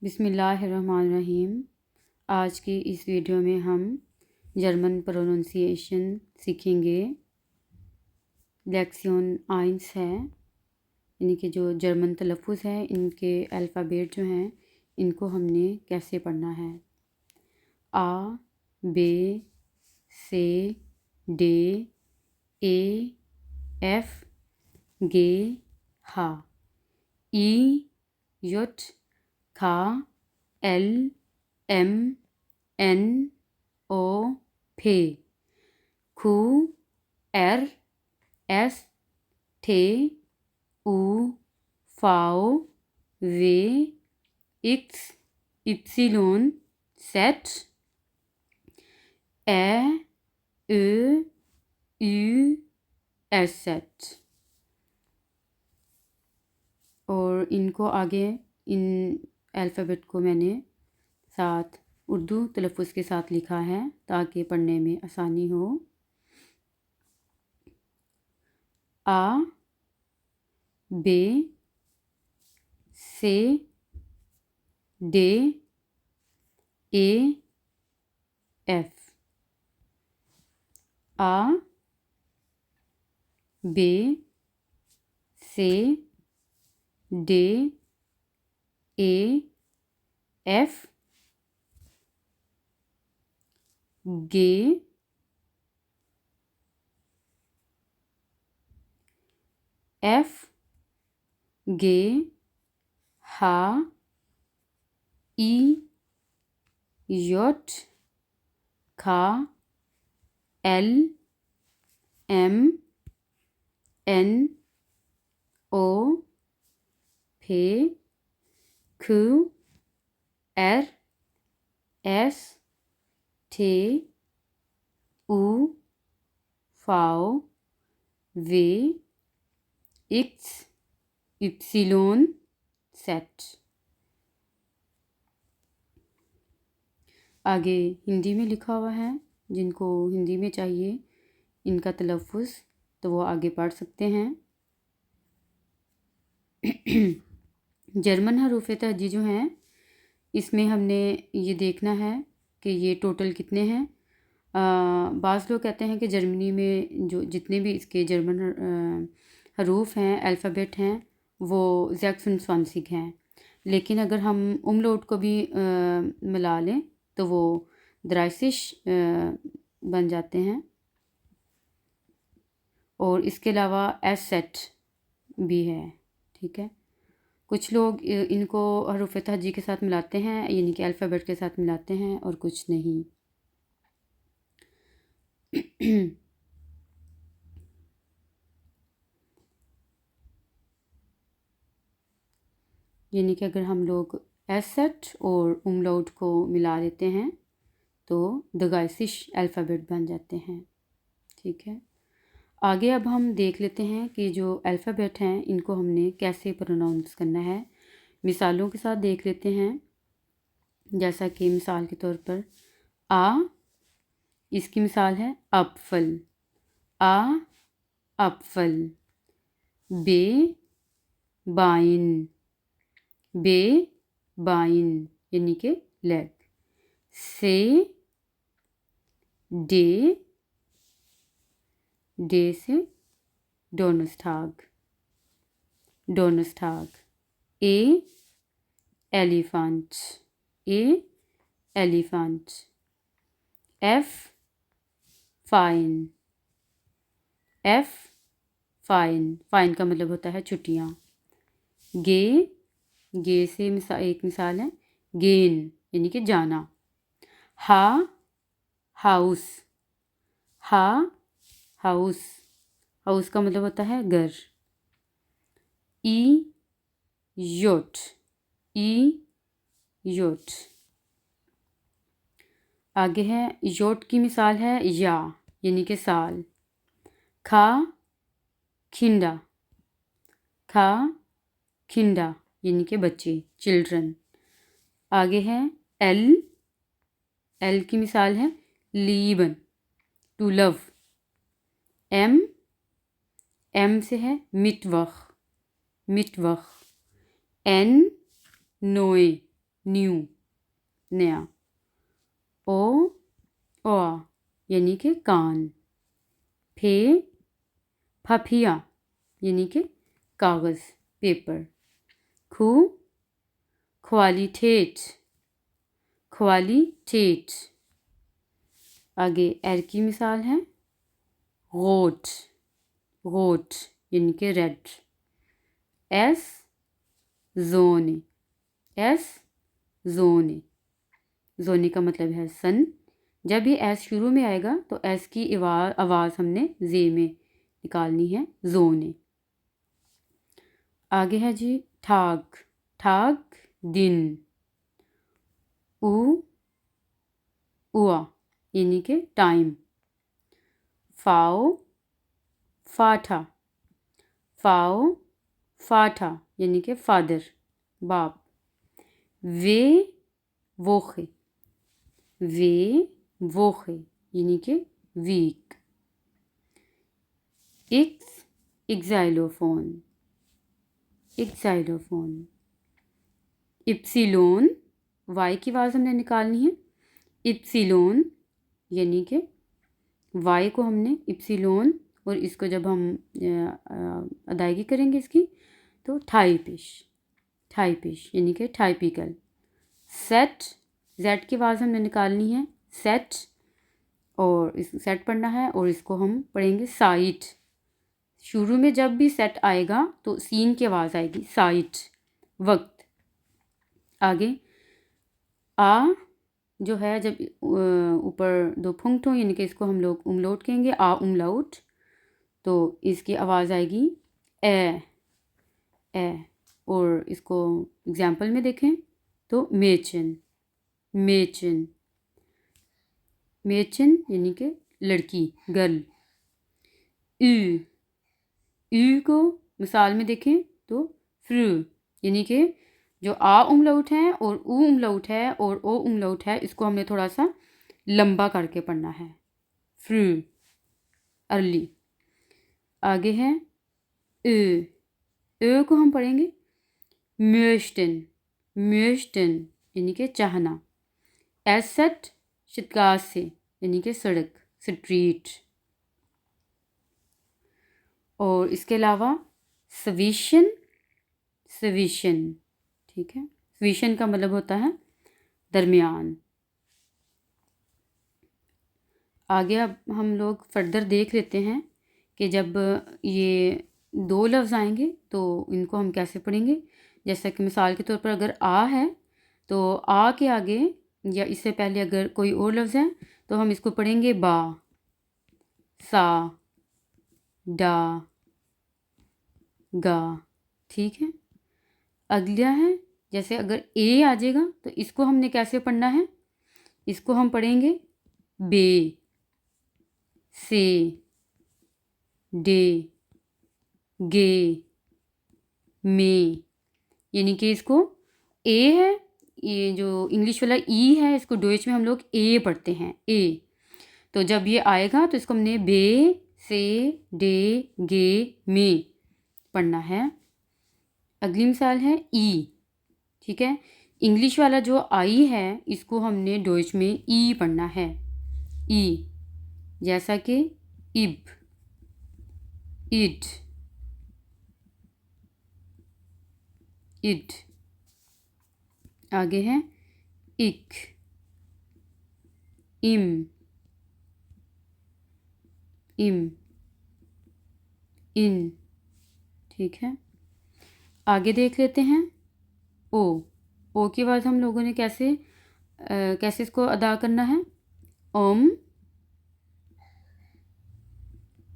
बिस्मिल्लाहिर्रहमानिर्रहीम। आज की इस वीडियो में हम जर्मन प्रोनंसिएशन सीखेंगे। लेक्सियन आइंस है, यानी कि जो जर्मन तलफ़ुज़ है, इनके अल्फ़ाबेट जो हैं इनको हमने कैसे पढ़ना है। आ, बे, से, डे, ए, एफ, गे, हा। ई, युट, खा, एल, एम, एन, ओ, फे, खू, एर, एस, थे, उ, फाओ, वे, इक्स, इप्सिलोन, सेट, ए, ö, ü, एसेट। और इनको आगे इन अल्फ़ाबेट को मैंने साथ उर्दू तलफ़ुज़ के साथ लिखा है ताकि पढ़ने में आसानी हो। आ, बे, से, डे, ए, एफ। आ, बे, से, डे, ए, एफ, गे, एफ, गे, हा, ई, योट, खा, एल, एम, एन, ओ, फे, खू, एर, एस, थे, उ, फाओ, वे, इक्स, इप्सिलोन, सेट। आगे हिंदी में लिखा हुआ है, जिनको हिंदी में चाहिए इनका तलफ़ुज़ तो वो आगे पढ़ सकते हैं। जर्मन हरूफ तहजी जो हैं इसमें हमने ये देखना है कि ये टोटल कितने हैं। बाज़ लोग कहते हैं कि जर्मनी में जो जितने भी इसके जर्मन हरूफ हैं, अल्फ़ाबेट हैं, वो 26 हैं, लेकिन अगर हम उमलौट को भी मिला लें तो वो 30 बन जाते हैं। और इसके अलावा एस सेट भी है, ठीक है। कुछ लोग इनको हरूफ तहजी के साथ मिलाते हैं, यानी कि अल्फ़ाबेट के साथ मिलाते हैं, और कुछ नहीं। यानी कि अगर हम लोग एस सेट और उमलाउट को मिला देते हैं तो 32 अल्फ़ाबेट बन जाते हैं, ठीक है। आगे अब हम देख लेते हैं कि जो अल्फ़ाबेट हैं इनको हमने कैसे प्रोनाउंस करना है। मिसालों के साथ देख लेते हैं। जैसा कि मिसाल के तौर पर आ, इसकी मिसाल है अपफल, आ अपफल। बे, बाइन, बे बाइन यानी कि लेग। से, डे, डे से डोनस्टाग, डोनस्टाग। A, elephant, A elephant. F, fine, F fine, fine का मतलब होता है छुट्टियाँ। गे, गे से एक मिसाल है गेन यानी कि जाना। हा, हाउस, हा हाउस, हाउस का मतलब होता है घर। ई, योट, ई योट। आगे है योट की मिसाल है या यानी कि साल। खा, खिंडा, खा खिंडा यानी कि बच्चे, चिल्ड्रन। आगे है एल, एल की मिसाल है लीबन, टू लव। एम, एम से है मिटवख, मिटवख। एन, नोए, न्यू, नया। ओ ओ यानी कि कान। फे फफिया यानी कि कागज़, पेपर। खु क्वालिटेट, क्वालिटेट। आगे एर की मिसाल है रोट, रोट यानी कि रेड। एस जोने, एस जोने, जोने का मतलब है सन। जब ये एस शुरू में आएगा तो एस की आवाज़ हमने जे में निकालनी है, जोने। आगे है जी ठाग, ठाग दिन। उ उआ यानी कि टाइम। फाओ फाठा, फाओ फाठा यानी कि फादर, बाप। वे वोखे, वे वोखे यानी कि वीक। इक्स एक्साइलोफोन, एक्साइलोफोन। इप्सिलोन, वाई की आवाज़ हमने निकालनी है, इप्सिलोन यानी कि वाई को हमने इप्सिलोन, और इसको जब हम अदायगी करेंगे इसकी तो टाइपिश, टाइपिश यानी कि टाइपिकल। सेट, जेड की आवाज़ हमने निकालनी है, सेट, और इस सेट पढ़ना है, और इसको हम पढ़ेंगे साइट। शुरू में जब भी सेट आएगा तो सीन की आवाज़ आएगी, साइट, वक्त। आगे आ जो है जब ऊपर दो फुंक्ट हो यानी कि इसको हम लोग उमलौट कहेंगे, आ उमलाउट, तो इसकी आवाज़ आएगी ए, ए। और इसको एग्जाम्पल में देखें तो मेचन, मेचन, मेचन यानी कि लड़की, गर्ल। यू, यू को मिसाल में देखें तो फ्रू यानी कि जो आ उमलाउट है और ऊ उमलाउट है और ओ उमलाउट है, इसको हमने थोड़ा सा लंबा करके पढ़ना है, फ्रू, अर्ली। आगे है ए, ए को हम पढ़ेंगे म्यूस्टन, म्यूस्टन यानी कि चाहना। एसेट शितगासे यानी कि सड़क, स्ट्रीट। और इसके अलावा सविशन, सविशन, ठीक है, सविशन का मतलब होता है दरमियान। आगे अब हम लोग फर्दर देख लेते हैं कि जब ये दो लफ्ज़ आएंगे तो इनको हम कैसे पढ़ेंगे। जैसा कि मिसाल के तौर पर अगर आ है तो आ के आगे या इससे पहले अगर कोई और लफ्ज़ है तो हम इसको पढ़ेंगे बा, सा, डा, गा, ठीक है। अगला है जैसे अगर ए आ जाएगा तो इसको हमने कैसे पढ़ना है, इसको हम पढ़ेंगे बे, से, डे, गे, में, यानी कि इसको ए है, ये जो इंग्लिश वाला ई है इसको डोइच में हम लोग ए पढ़ते हैं, ए। तो जब ये आएगा तो इसको हमने बे, से, डे, गे, में पढ़ना है। अगली मिसाल है ई, ठीक है। इंग्लिश वाला जो आई है इसको हमने डोइच में ई पढ़ना है, ई। जैसा कि इब, इड, इड। आगे है इक, इम, इम, इन, ठीक है। आगे देख लेते हैं ओ की आवाज़ हम लोगों ने कैसे इसको अदा करना है, ओम,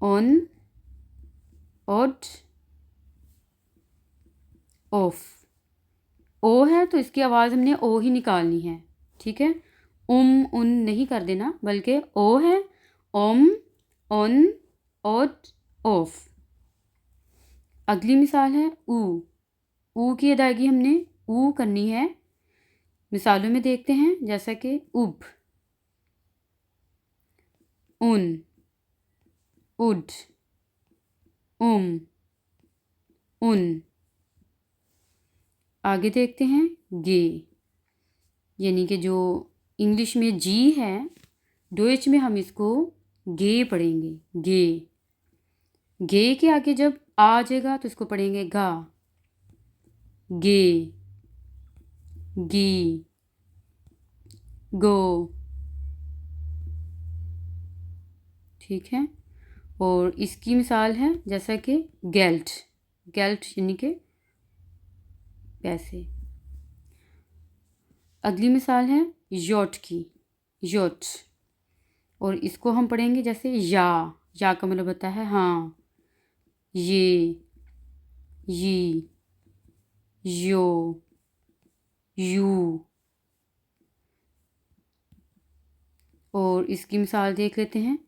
ऑन, ऑड, ऑफ। ओ है तो इसकी आवाज़ हमने ओ ही निकालनी है, ठीक है। उन नहीं कर देना, बल्कि ओ है, ओम, ऑन, ऑड, ऑफ। अगली मिसाल है ऊ की अदायगी हमने ऊ करनी है। मिसालों में देखते हैं जैसा कि उब, उन, उड, उन। आगे देखते हैं गे, यानी कि जो इंग्लिश में जी है, डोइच में हम इसको गे पढ़ेंगे। गे, गे के आगे जब आ जाएगा तो इसको पढ़ेंगे गा। गे, गी, गो। ठीक है। और इसकी मिसाल है जैसा कि गेल्ट, गेल्ट यानी कि पैसे। अगली मिसाल है योट की, योट। और इसको हम पढ़ेंगे जैसे या का मतलब होता है हाँ, ये, यो, यू। और इसकी मिसाल देख लेते हैं,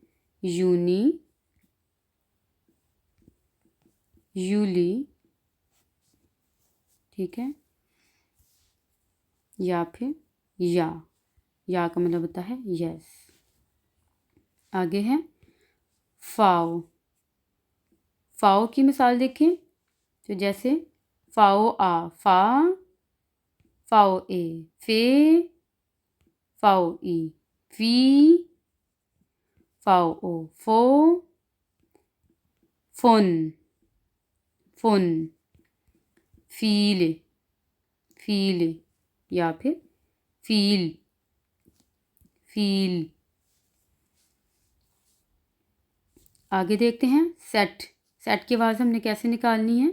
यूनी, यूली। ठीक है। या फिर या का मतलब होता है यस। आगे है फाओ। फाओ की मिसाल देखें तो जैसे फाओ आ, फा, फाओ ए, फे, फाओ ई, फी, फाओ ओ, फो, फुन, फुन, फील, फील। या फिर फील, फील। आगे देखते हैं सेट। सेट की आवाज़ हमने कैसे निकालनी है।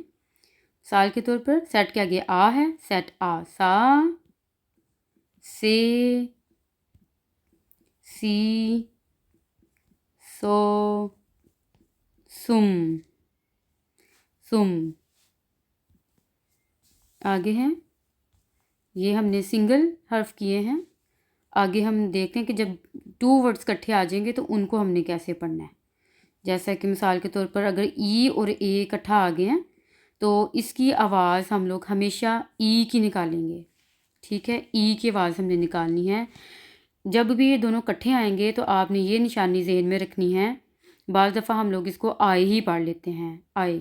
साल के तौर पर सेट के आगे आ है, सेट आ, सा, से, सी, सो, सुम, सुम। आगे है, ये हमने सिंगल हर्फ किए हैं। आगे हम देखते हैं कि जब टू वर्ड्स इकट्ठे आ जाएंगे तो उनको हमने कैसे पढ़ना है। जैसा कि मिसाल के तौर पर अगर ई और ए इकट्ठा आ गए हैं तो इसकी आवाज़ हम लोग हमेशा ई की निकालेंगे। ठीक है, ई की आवाज़ हमने निकालनी है। जब भी ये दोनों इकट्ठे आएंगे तो आपने ये निशानी जहन में रखनी है। बाज़ दफ़ा हम लोग इसको आए ही पढ़ लेते हैं, आए।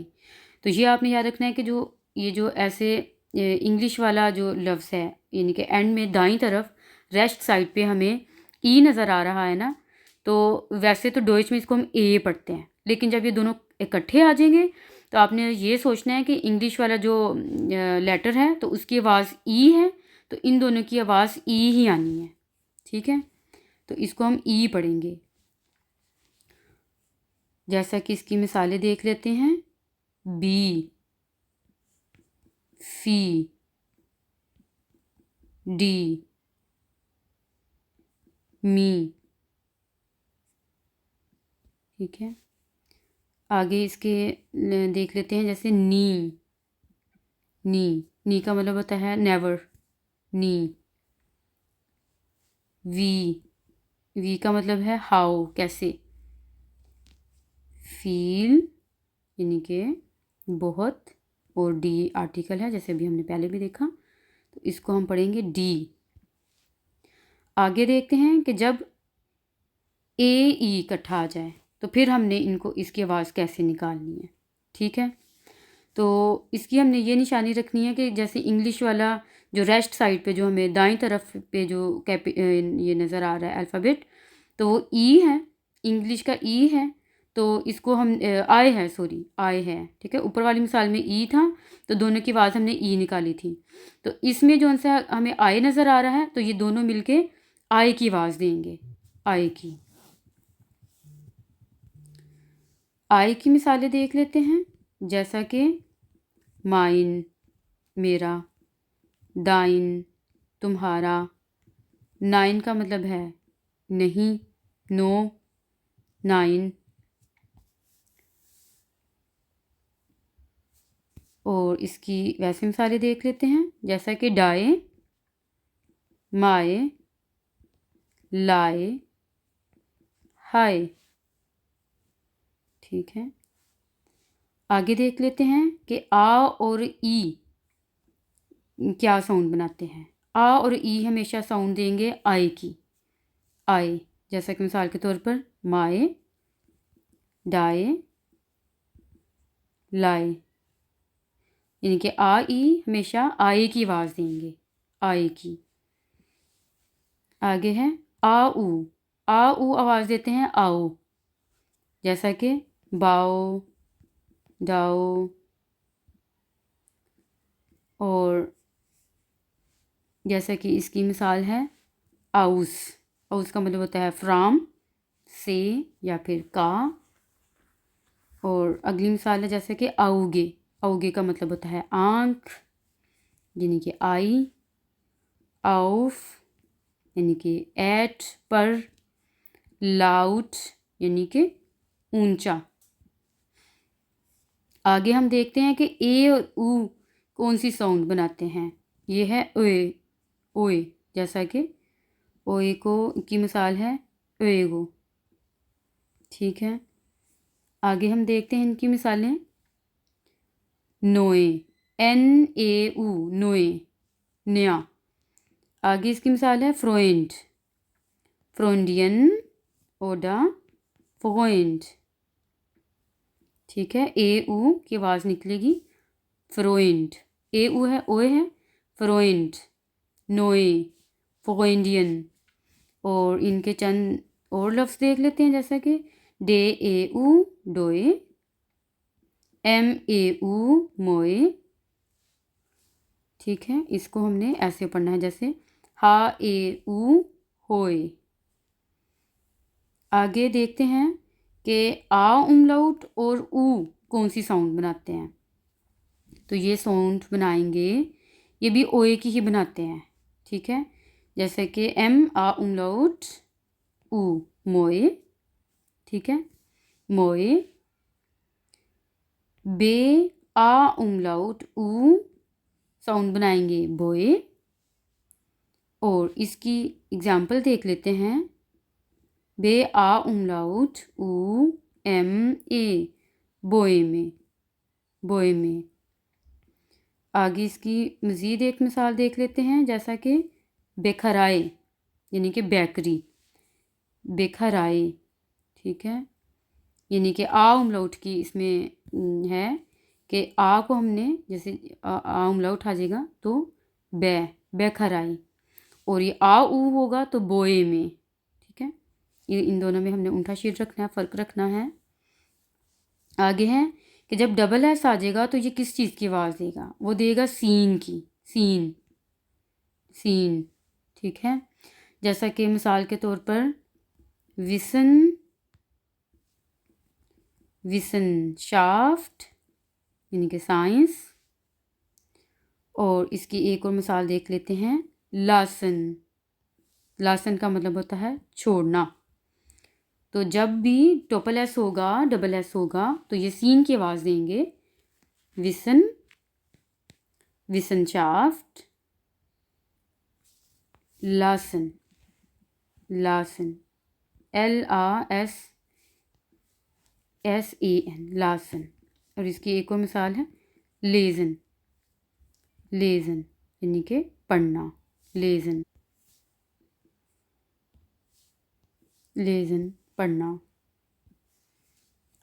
तो ये आपने याद रखना है कि ये जो ऐसे इंग्लिश वाला जो लफ्ज़ है, यानी कि एंड में दाईं तरफ रेस्ट साइड पे हमें ई नज़र आ रहा है ना, तो वैसे तो डोइच में इसको हम ए पढ़ते हैं, लेकिन जब ये दोनों इकट्ठे आ जाएंगे तो आपने ये सोचना है कि इंग्लिश वाला जो लेटर है तो उसकी आवाज़ ई है, तो इन दोनों की आवाज़ ई ही आनी है। ठीक है, तो इसको हम ई पढ़ेंगे। जैसा कि इसकी मिसालें देख लेते हैं, बी, फी, डी, मी। ठीक है, आगे इसके देख लेते हैं जैसे नी, नी का मतलब होता है नेवर, नी। वी का मतलब है हाउ, कैसे। फील यानी कि बहुत, और डी आर्टिकल है जैसे अभी हमने पहले भी देखा, तो इसको हम पढ़ेंगे डी। आगे देखते हैं कि जब ए ई इकट्ठा आ जाए तो फिर हमने इनको इसकी आवाज़ कैसे निकालनी है। ठीक है, तो इसकी हमने ये निशानी रखनी है कि जैसे इंग्लिश वाला जो रेस्ट साइड पे जो हमें दाईं तरफ पे जो ये नज़र आ रहा है अल्फ़ाबेट, तो वो ई है, इंग्लिश का ई है। तो इसको हम आए है, सॉरी आए है। ठीक है, ऊपर वाली मिसाल में ई था तो दोनों की आवाज़ हमने ई निकाली थी, तो इसमें जो सा हमें आए नज़र आ रहा है तो ये दोनों मिलके आए की आवाज़ देंगे, आए की। आए की मिसालें देख लेते हैं, जैसा कि माइन, मेरा, दाइन, तुम्हारा। नाइन का मतलब है नहीं, नो, नाइन। और इसकी वैसे मिसालें देख लेते हैं, जैसा कि डाए, माए, लाए, हाय। ठीक है, आगे देख लेते हैं कि आ और ई क्या साउंड बनाते हैं। आ और ई हमेशा साउंड देंगे आए की, आए। जैसा कि मिसाल के तौर पर माए, डाए, लाए। यानी कि आ ई हमेशा आए की आवाज़ देंगे, आए की। आगे है आ ऊ आवाज़ देते हैं आओ, जैसा कि बाओ, जाओ। और जैसा कि इसकी मिसाल है आउस, आउस का मतलब होता है फ्राम, से या फिर का। और अगली मिसाल है जैसे कि आओगे, आओगे का मतलब होता है आँख यानी कि आई, आउफ यानी कि एट, पर, लाउड यानी कि ऊंचा। आगे हम देखते हैं कि ए और ऊ कौन सी साउंड बनाते हैं। ये है ओए, ओए, जैसा कि ओए को की मिसाल है ओएगो। ठीक है, आगे हम देखते हैं इनकी मिसालें। नोए, NAU, नोए, नया। आगे इसकी मिसाल है फ्रोइंड, फ्रोंडियन, ओडा, फ्रोइंड। ठीक है, AU की आवाज़ निकलेगी फ्रोइंड, AU है, ओए है, फ्रोइंड, नोए, फ्रोइंडियन। और इनके चंद और लफ्ज़ देख लेते हैं, जैसा कि DAU, डोए, MAU, मोए। ठीक है, इसको हमने ऐसे पढ़ना है जैसे हा ए ऊ होए। आगे देखते हैं कि आ उमलाउट और ऊ कौन सी साउंड बनाते हैं। तो ये साउंड बनाएंगे, ये भी ओए की ही बनाते हैं। ठीक है, जैसे कि M आ उमलाउट ऊ, मोए। ठीक है, मोए। बे आ उमलाउट ऊ साउंड बनाएंगे बोए। और इसकी एग्जाम्पल देख लेते हैं। बे आ उमलाउट ऊ एम ए, बोए में, बोए में। आगे इसकी मज़ीद एक मिसाल देख लेते हैं, जैसा कि बेखराए यानी कि बेकरी, बेखराए। ठीक है, यानी कि आ उमलाउट की इसमें है कि आ को हमने जैसे आ उमलाउट आ जाएगा तो बेखराए, और ये आ ऊ होगा तो बोए में। ठीक है, ये इन दोनों में हमने उल्टा शीर रखना है, फ़र्क रखना है। आगे है कि जब डबल एस आ जाएगा तो ये किस चीज़ की आवाज़ देगा, वो देगा सीन की, सीन, सीन। ठीक है, जैसा कि मिसाल के तौर पर विसन, विसनशाफ्ट यानी कि साइंस। और इसकी एक और मिसाल देख लेते हैं, लासन, लासन का मतलब होता है छोड़ना। तो जब भी ट्रिपल एस होगा, डबल एस होगा, तो ये सीन की आवाज़ देंगे विसन, विसनशाफ्ट, लासन, लासन, LASSAN, लासन। और इसकी एक और मिसाल है लेजन, लेजन यानी कि पढ़ना, लेजन, लेजन पढ़ना।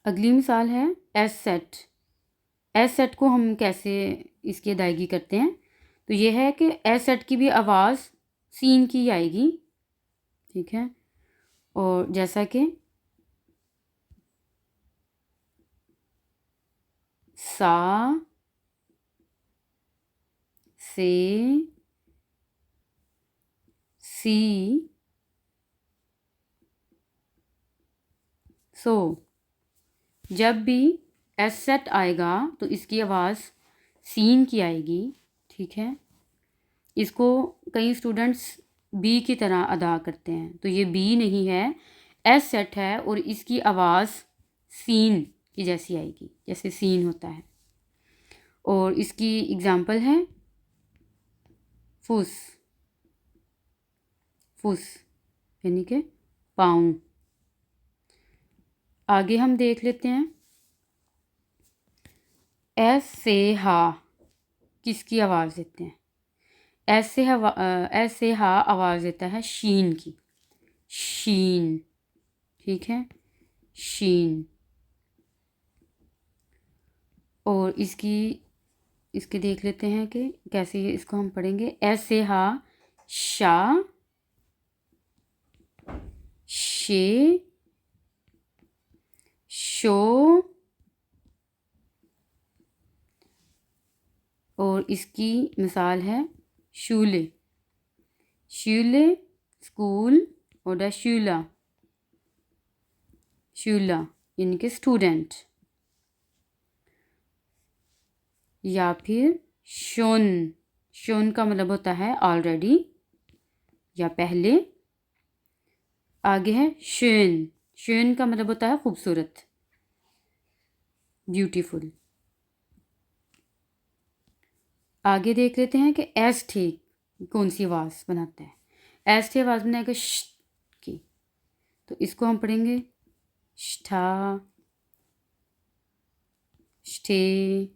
अगली मिसाल है एस सेट। एस सेट को हम कैसे इसकी अदायगी करते हैं, तो ये है कि एस सेट की भी आवाज़ सीन की आएगी। ठीक है, और जैसा कि सा, से, सी, सो। जब भी एस सेट आएगा तो इसकी आवाज़ सीन की आएगी। ठीक है, इसको कई स्टूडेंट्स बी की तरह अदा करते हैं, तो ये बी नहीं है, एस सेट है और इसकी आवाज़ सीन की जैसी आएगी, जैसे सीन होता है। और इसकी एग्जांपल है फुस, फुस यानी कि पाँव। आगे हम देख लेते हैं एस से हा किसकी आवाज़ देते हैं। एस से हा आवाज़ देता है शीन की, शीन। ठीक है, शीन। और इसके देख लेते हैं कि कैसे इसको हम पढ़ेंगे। एस से हा शा, शे, शो, और इसकी मिसाल है शूले, शूले स्कूल, और शूला, शूला यानी कि स्टूडेंट। या फिर शोन, शोन का मतलब होता है ऑलरेडी या पहले। आगे है शोन, शोन का मतलब होता है खूबसूरत, ब्यूटीफुल। आगे देख लेते हैं कि एस थे कौन सी आवाज़ बनाता है। एस थे आवाज़ बनाएगा श की, तो इसको हम पढ़ेंगे श्ठा, श्ठे,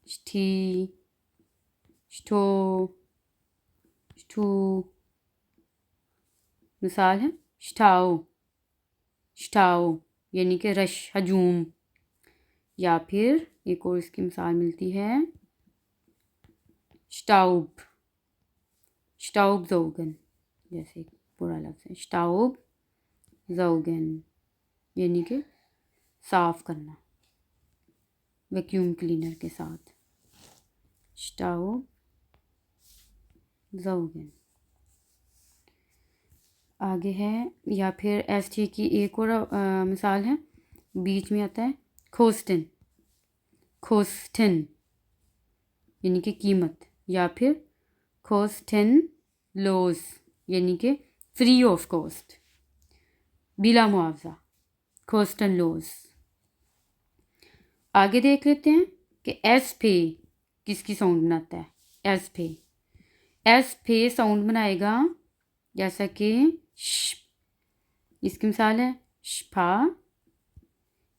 श्ठी, श्ठो, श्ठू। मिसाल है श्ठाओ, श्ठाओ यानी कि रश, हजूम। या फिर एक और इसकी मिसाल मिलती है श्टाउब, श्टाउब ज़ौगन, जैसे पूरा लफ्ज़ है श्टाउब ज़ौगन यानी कि साफ़ करना वैक्यूम क्लीनर के साथ, श्टाउब ज़ौगन। आगे है, या फिर एस टी की एक और मिसाल है, बीच में आता है खोस्टन, खोस्टन यानी कि कीमत। या फिर खोस्टन लोस यानी कि फ्री ऑफ कॉस्ट, बिला मुआवजा, खोस्टन लोस। आगे देख लेते हैं कि एस पे किसकी साउंड बनाता है। एस पे, एस पे साउंड बनाएगा जैसा कि श, इसकी मिसाल है शफा,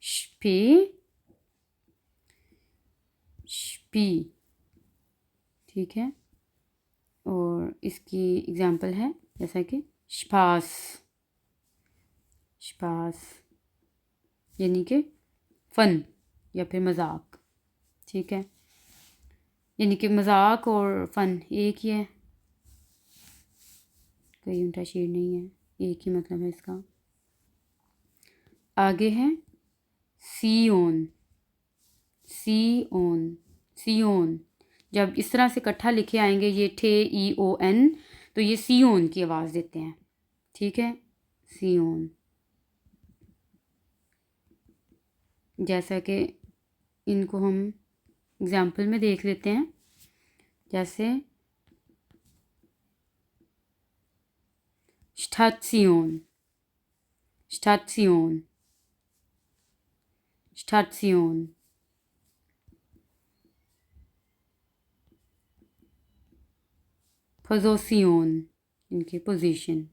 शपे, शपी, ठीक है। और इसकी एग्जांपल है जैसा कि शपास, शपास यानी कि फ़न या फिर मजाक, ठीक है। यानी कि मजाक और फ़न एक ही है, कोई उल्टा शेर नहीं है, एक ही मतलब है इसका। आगे है सियोन, सियोन, सियोन। जब इस तरह से इकट्ठा लिखे आएंगे ये ठे ई ओ एन, तो ये सियोन की आवाज़ देते हैं, ठीक है, सियोन। जैसा कि इनको हम एग्जाम्पल में देख लेते हैं, जैसे स्टात्सियोन, स्टात्सियोन, स्टात्सियोन। पोज़िशन, इनकी पोजीशन।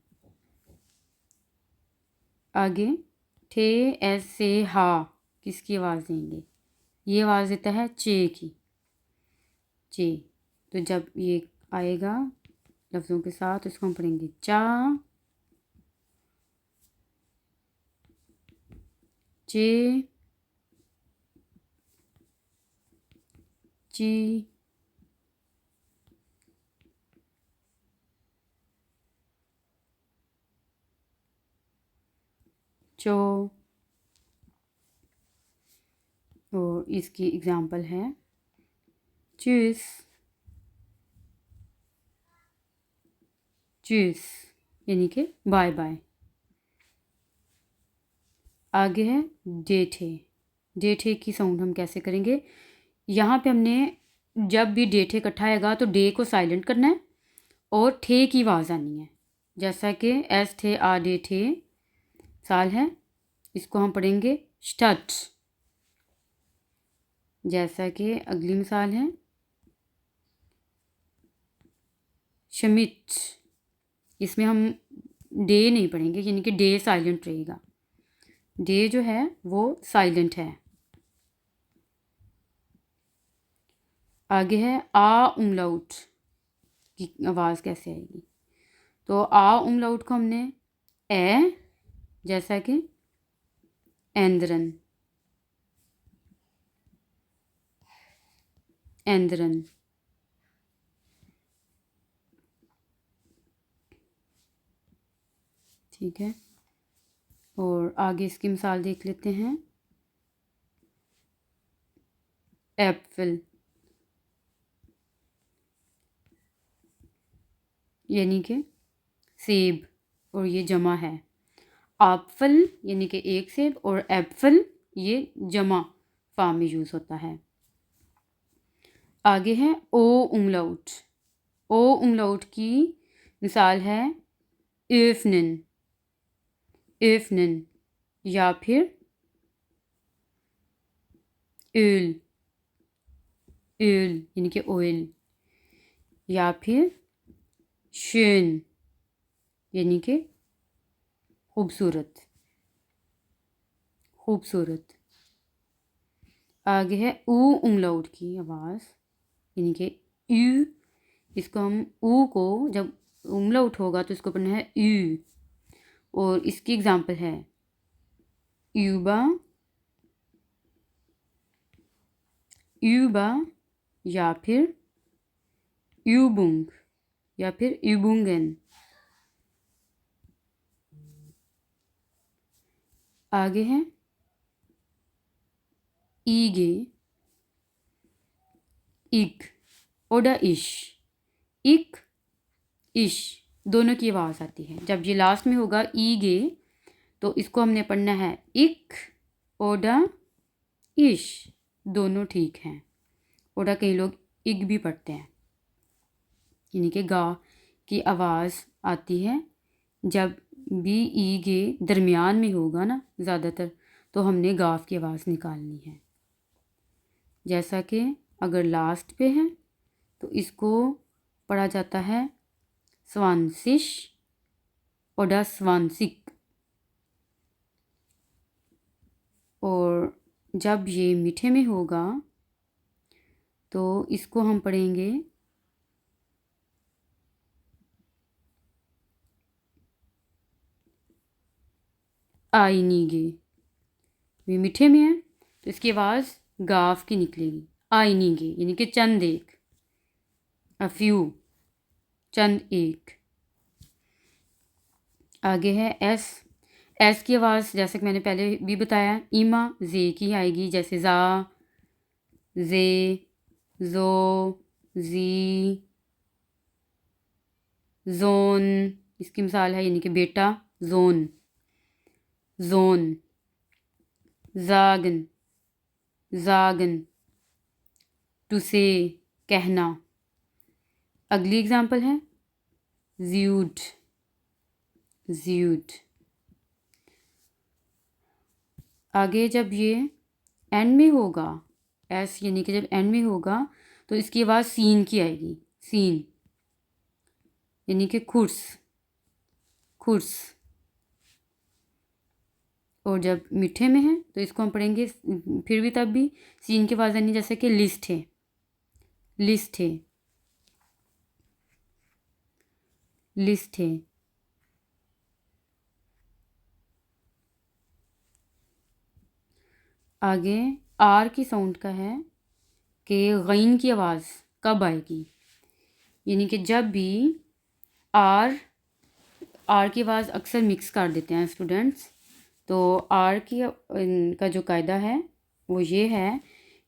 आगे ठे एस से हा किसकी आवाज़ देंगे, ये आवाज़ देता है चे की, चे। तो जब ये आएगा लफ्ज़ों के साथ इसको हम पढ़ेंगे चा, चे, ची, चो। और इसकी एग्जांपल है चूस, चूस यानी कि बाय बाय। आगे है डेठे, डेठे की साउंड हम कैसे करेंगे। यहाँ पे हमने जब भी डेठे इकट्ठा आएगा तो डे को साइलेंट करना है और ठे की आवाज़ आनी है, जैसा कि एस ठे आ डे ठे साल है, इसको हम पढ़ेंगे स्टट। जैसा कि अगली मिसाल है शमिट, इसमें हम डे नहीं पढ़ेंगे यानी कि डे साइलेंट रहेगा, डे जो है वो साइलेंट है। आगे है आ उमलाउट की आवाज़ कैसे आएगी। तो आ उमलाउट को हमने ए, जैसा कि एंद्रन, एंद्रन। ठीक है। और आगे इसकी मिसाल देख लेते हैं। एप्पल यानी कि सेब, और ये जमा है। एप्पल यानी कि एक सेब, और एप्पल ये जमा फॉर्म में यूज़ होता है। आगे है ओ उमलाउट। ओ उमलाउट की मिसाल है इफ्नन, इफ्नन, या फिर ऑयल, ऑयल यानी कि ऑयल, या फिर शैन यानी कि खूबसूरत, खूबसूरत। आगे है ऊ उमलाउट की आवाज़ यानी कि यू, इसको हम ऊ को जब उमलाउट होगा तो इसको पढ़ना है यू। और इसकी एग्जांपल है यूबा, यूबा, या फिर यूबुंग, या फिर यूबुंगन। आगे है ईगे, इक, ओडा इश, इक, इश, दोनों की आवाज़ आती है। जब ये लास्ट में होगा ईगे तो इसको हमने पढ़ना है इक, ओडा, इश, दोनों ठीक हैं। ओडा कई लोग इग भी पढ़ते हैं, यानी कि गा की आवाज़ आती है जब भी ईगे दरमियान में होगा ना ज़्यादातर, तो हमने गाफ की आवाज़ निकालनी है। जैसा कि अगर लास्ट पे है तो इसको पढ़ा जाता है स्वानसिश, ओडा स्वानसिक। और जब ये मीठे में होगा तो इसको हम पढ़ेंगे आईनीगे। ये मीठे में है तो इसकी आवाज़ गाफ की निकलेगी, आईनीगे यानी कि चंद एक, अ फ्यू, चंद एक। आगे है एस। एस की आवाज़ जैसे कि मैंने पहले भी बताया ईमा जे की आएगी, जैसे जा, जे, जो, जी, जोन, इसकी मिसाल है यानी कि बेटा, जोन, जोन, जागन, जागन, टू से, कहना। अगली एग्जाम्पल है ज्यूड, ज्यूड। आगे जब ये एंड में होगा, एस यानी कि जब एंड में होगा तो इसकी आवाज़ सीन की आएगी, सीन यानी कि खुर्स, खुर्स। और जब मीठे में है तो इसको हम पढ़ेंगे फिर भी तब भी सीन की आवाज़ आनी, जैसे कि लिस्ट है, लिस्ट है, लिस्ट है। आगे आर की साउंड का है कि गैन की आवाज़ कब आएगी, यानी कि जब भी आर की आवाज़ अक्सर मिक्स कर देते हैं स्टूडेंट्स। तो आर की का जो कायदा है वो ये है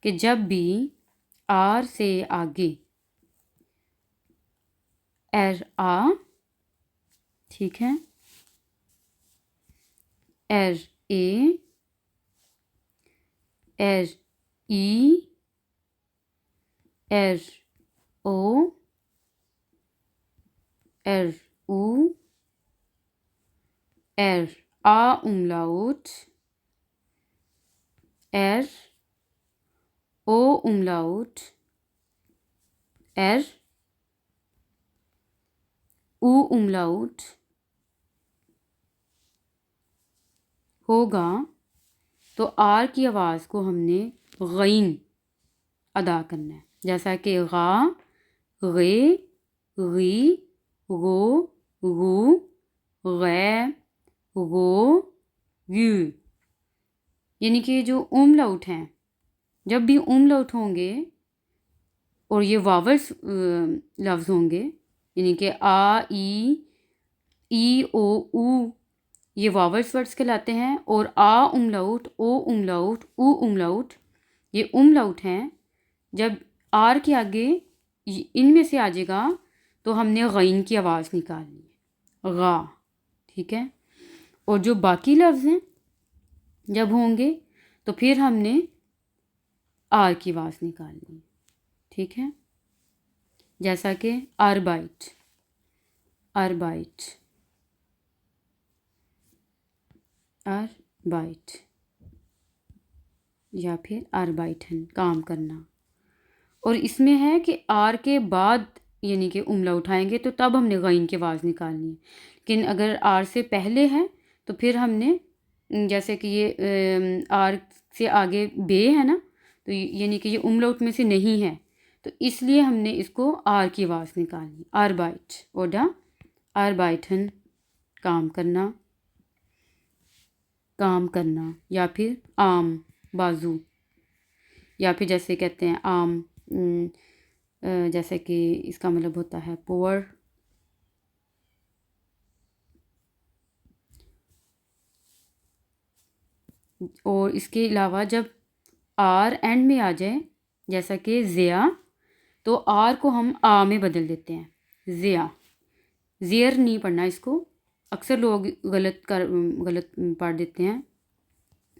कि जब भी आर से आगे एर आ, ठीक है, एर ए, एर ई, एर ओ, एर ऊ, एर आ umlaut, एर ओ umlaut, एर ऊ umlaut होगा तो आर की आवाज़ को हमने गैन अदा करना है, जैसा कि गा, गे, गी, गो, गू, गे, गो, यू। यानी कि जो उमलाउट हैं जब भी उमलाउट होंगे और ये वावल्स लफ्ज़ होंगे, यानी कि आ, ई, ओ, ऊ ये वावल्स वर्ड्स कहलाते हैं। और आ उमलाउट, ओ उमलाउट, ऊ उमलाउट, ये उमलाउट हैं। जब आर के आगे इनमें से आ जाएगा तो हमने गैन की आवाज़ निकालनी है, गा। ठीक है। और जो बाकी लफ्ज़ हैं जब होंगे तो फिर हमने आर की आवाज़ निकालनी है। ठीक है। जैसा कि अरबाइट, अरबाइट, अरबाइट, या फिर अरबाइटन, काम करना। और इसमें है कि आर के बाद यानी कि उमला उठाएंगे तो तब हमने गैन की आवाज़ निकालनी है। लेकिन अगर आर से पहले है तो फिर हमने, जैसे कि ये आर से आगे बे है ना, तो यानी कि ये उमलाउट में से नहीं है, तो इसलिए हमने इसको आर की आवाज़ निकालनी। आरबाइट, ओडा आरबाइटन, काम करना, काम करना। या फिर आम, बाजू, या फिर जैसे कहते हैं आम, जैसे कि इसका मतलब होता है पुअर। और इसके अलावा जब आर एंड में आ जाए, जैसा कि ज़िया, तो आर को हम आ में बदल देते हैं, ज़िया। ज़ेर नहीं पढ़ना इसको, अक्सर लोग गलत पढ़ देते हैं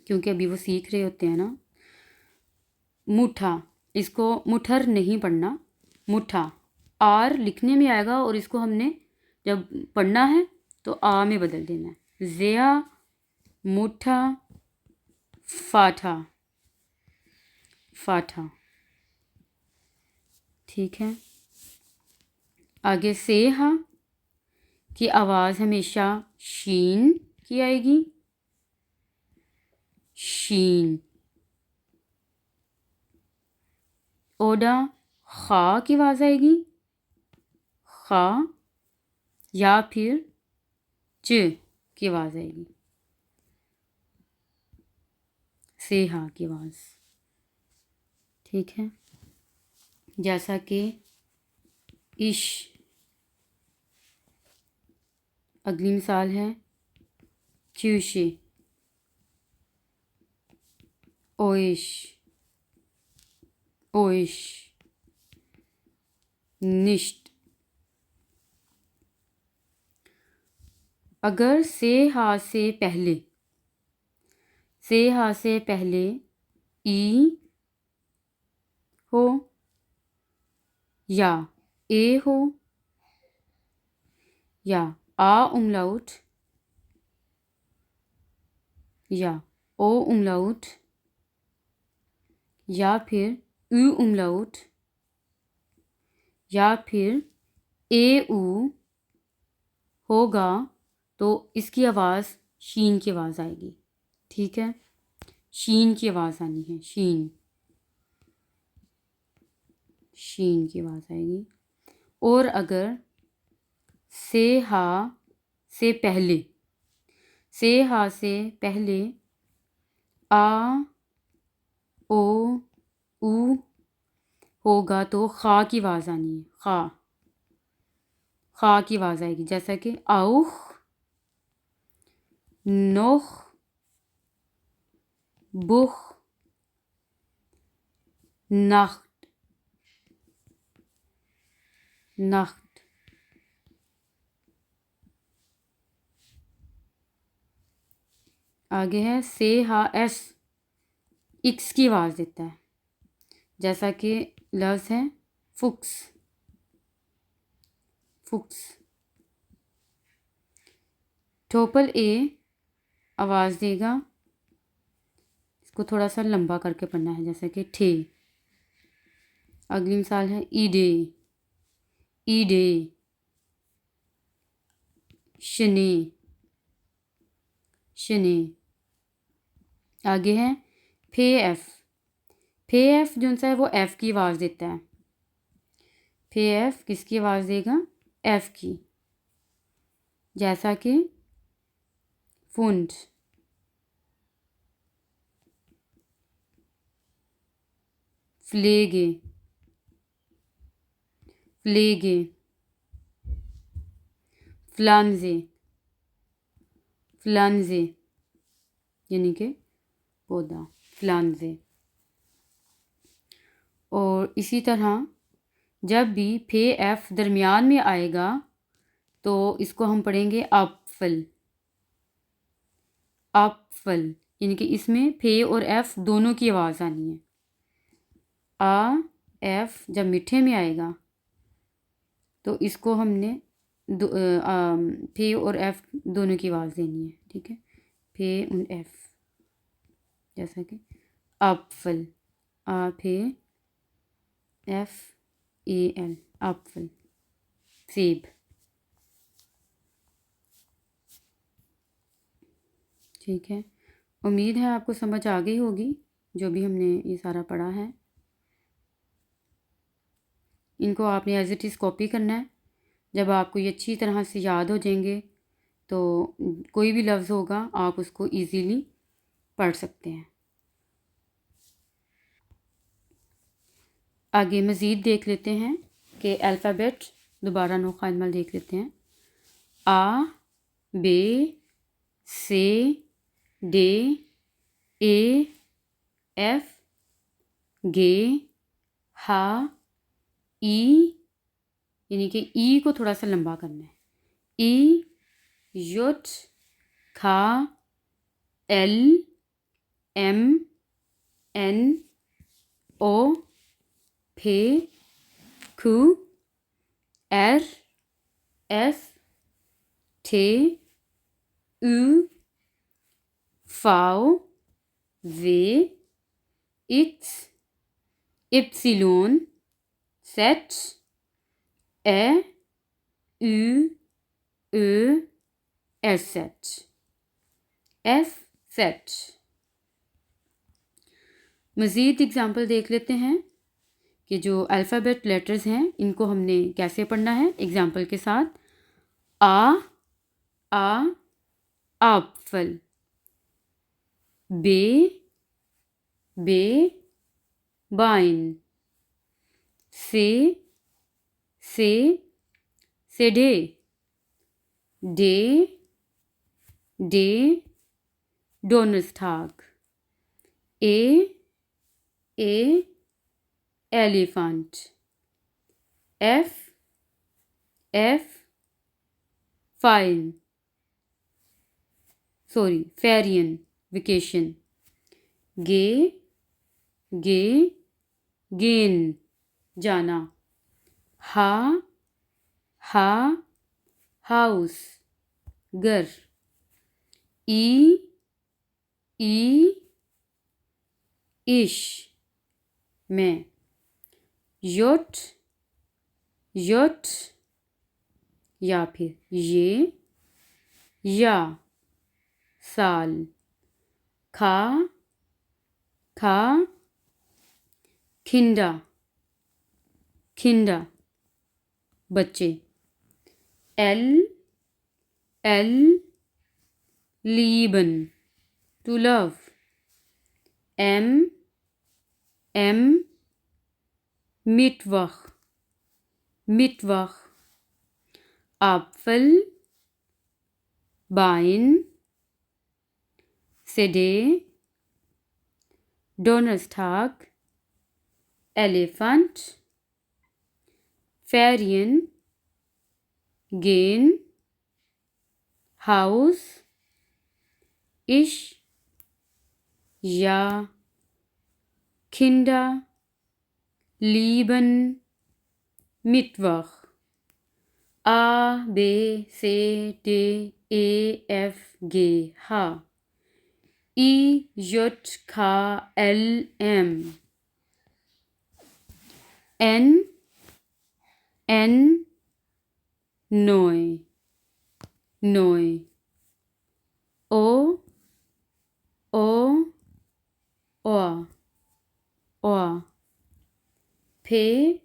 क्योंकि अभी वो सीख रहे होते हैं ना। मुठा, इसको मुठर नहीं पढ़ना, मुठा। आर लिखने में आएगा और इसको हमने जब पढ़ना है तो आ में बदल देना है, ज़िया, मुठा, फाठा, फाठा। ठीक है। आगे सेहा की आवाज़ हमेशा शीन की आएगी, शीन। ओडा खा की आवाज़ आएगी, खा, या फिर च की आवाज़ आएगी, सेहा की आवाज़। ठीक है। जैसा कि इश, अगली मिसाल है क्यूशे, ओइश, ओइश, निश्ट। अगर से हा से पहले, से हा से पहले ई हो या ए हो या आ उमलाउट या ओ उमलाउट या फिर उ उमलाउट या फिर ए उ होगा तो इसकी आवाज़ शीन की आवाज़ आएगी। ठीक है। शीन की आवाज़ आनी है, शीन, शीन की आवाज़ आएगी। और अगर से हा से पहले, से हा से पहले आ ओ ऊ होगा तो खा की आवाज़ आनी है, खा, खा की आवाज़ आएगी। जैसा कि आउख, नोख, बुख, नख्त, नख्त। आगे है से हा एस, इक्स की आवाज़ देता है। जैसा कि लफ्ज़ है फुक्स, फुक्स। टोपल ए आवाज़ देगा, इसको थोड़ा सा लंबा करके पढ़ना है, जैसे कि ठे। अगली मिसाल है ईडे, ईडे, शने, शने। आगे है फे एफ, फे एफ जो सा है वो एफ़ की आवाज़ देता है। फे एफ किसकी आवाज़ देगा, एफ़ की। जैसा कि फुंड, फ्लेगे, फ्लेगे, फ्लांजे, फ्लांजे यानी कि पौधा, फ्लांजे। और इसी तरह जब भी फे एफ दरमियान में आएगा तो इसको हम पढ़ेंगे अपफल, अपफल यानी कि इसमें फे और एफ दोनों की आवाज़ आनी है। आ एफ जब मीठे में आएगा तो इसको हमने फे और एफ दोनों की आवाज़ देनी है, ठीक है। फे और एफ, जैसा कि अपफल, आ फे एफ ए एल, अपफल, सेब। ठीक है, उम्मीद है आपको समझ आ गई होगी जो भी हमने ये सारा पढ़ा है। इनको आपने एज इट इज़ कॉपी करना है। जब आपको ये अच्छी तरह से याद हो जाएंगे तो कोई भी लफ्ज़ होगा आप उसको इजीली पढ़ सकते हैं। आगे मज़ीद देख लेते हैं कि अल्फ़ाबेट दोबारा नौखानमल देख लेते हैं। आ, बे, से, डे, ए, एफ, गे, हा, ई यानी कि ई को थोड़ा सा लंबा करना है। ई, युट, खा, एल, एम, एन, ओ, फे, खू, एर, एस, थे, उ, फाउ, वे, इट्स, इप्सिलोन, सेट, ए, उ, ö, एसेट, एफ सेट। मज़ीद एग्ज़ाम्पल देख लेते हैं कि जो अल्फ़ाबेट लेटर्स हैं इनको हमने कैसे पढ़ना है एग्ज़ाम्पल के साथ। आ apfel, बे बाइन, से सेडे, डे Donnerstag, ए elephant, एफ फेरियन वेकेशन, गे गेन जाना, हा हाउस घर, ई इश में, योट या फिर ये या साल, खा खिंडा बच्चे, एल लीबन टू लव, एम मिटवख apfel, बाइन, सेडे, Donnerstag, elephant, Ferien, gehen, Haus, ich, ja, Kinder, lieben, Mittwoch, A, B, C, D, E, F, G, H, I, J, K, L, M, N, neu, O, Ohr, P,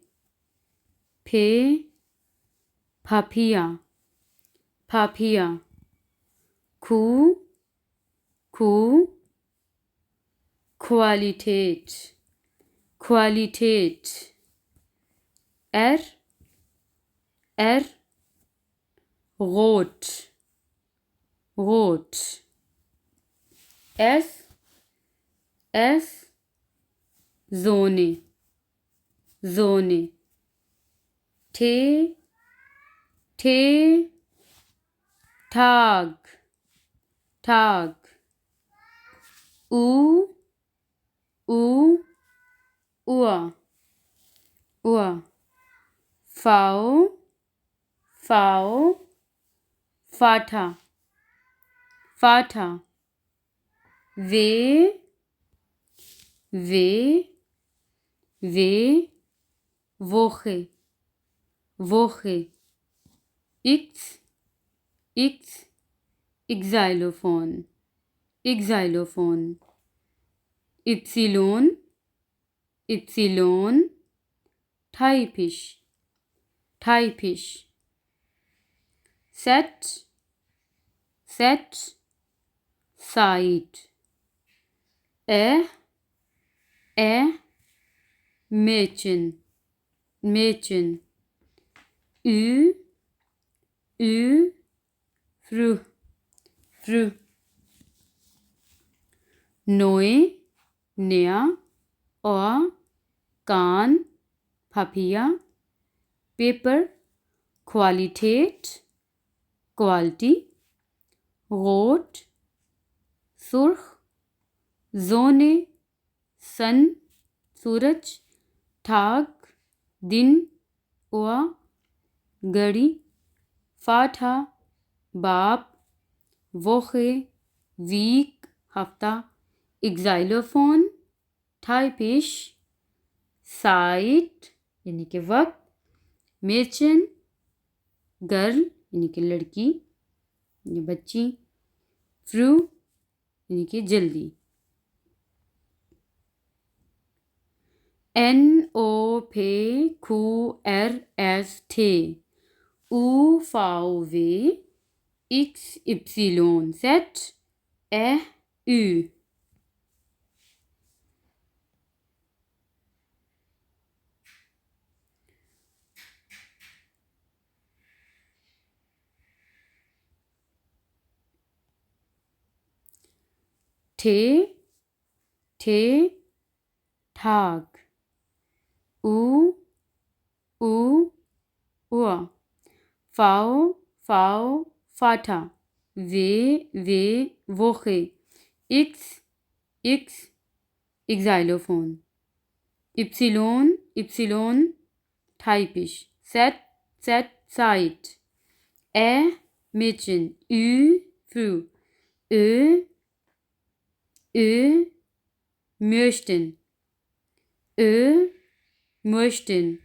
Papier, Q, Qualität, R, rot, rot. S Zone, Zone. T Tag, Tag. U Uhr, Uhr. V Vater, Vater. W Woche, Woche. X Xylophone, Xylophone. Y Thaifisch, Thaifisch. Z Site. Mädchen, Mädchen. Ü Früh, Früh. Neu, näher. Ohr, Garn, Papier. Paper, Qualität, Quality. Rot, सुर्ख. Sonne, Sun, सूरज. Tag, दिन. Uhr, घड़ी. Vater, बाप. Woche, week, हफ्ता. Xylophone, Thaifisch, Zeit यानी कि वक्त. Mädchen, girl यानी कि लड़की या बच्ची. Früh यानी कि जल्दी. NOPQRST UVXYZ Ü. T Tag. U Uhr. V Vater. W Woche. X Xylophone. Y Thaifisch. Z Zeit. Mädchen. Ü Früh. Ö möchten. Möchten.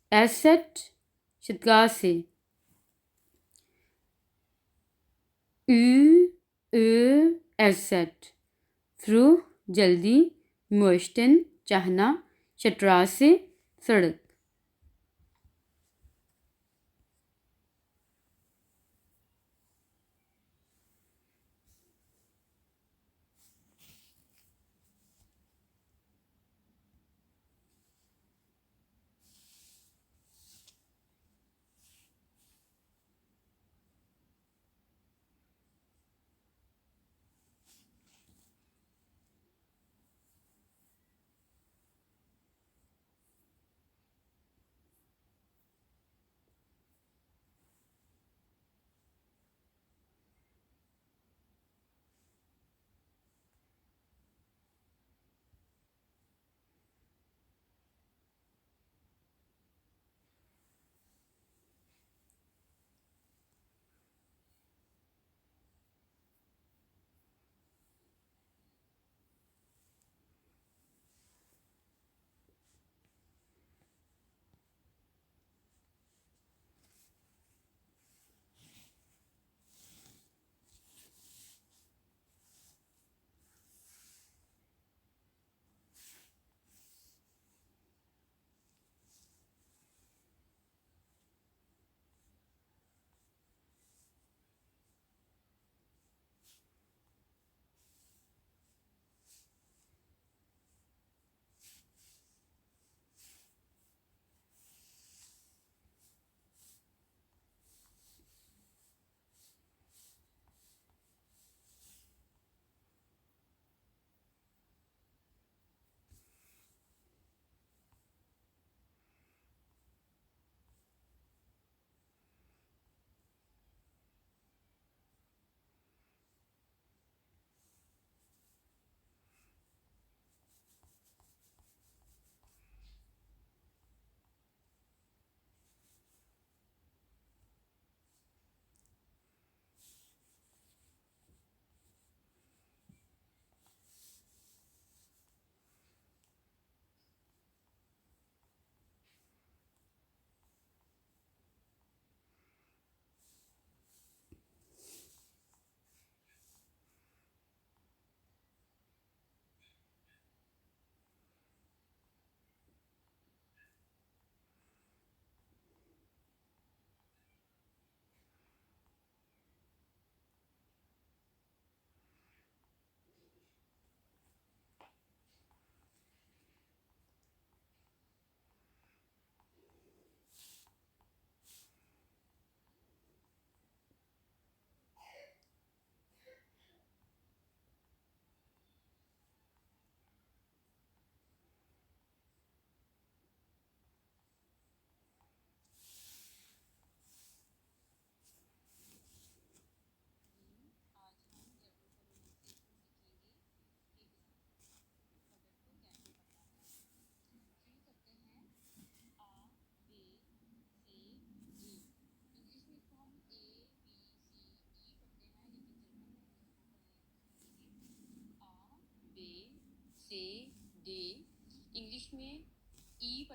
Asset Straße. Asset. Früh जल्दी. Möchten चाहना. Straße सड़क.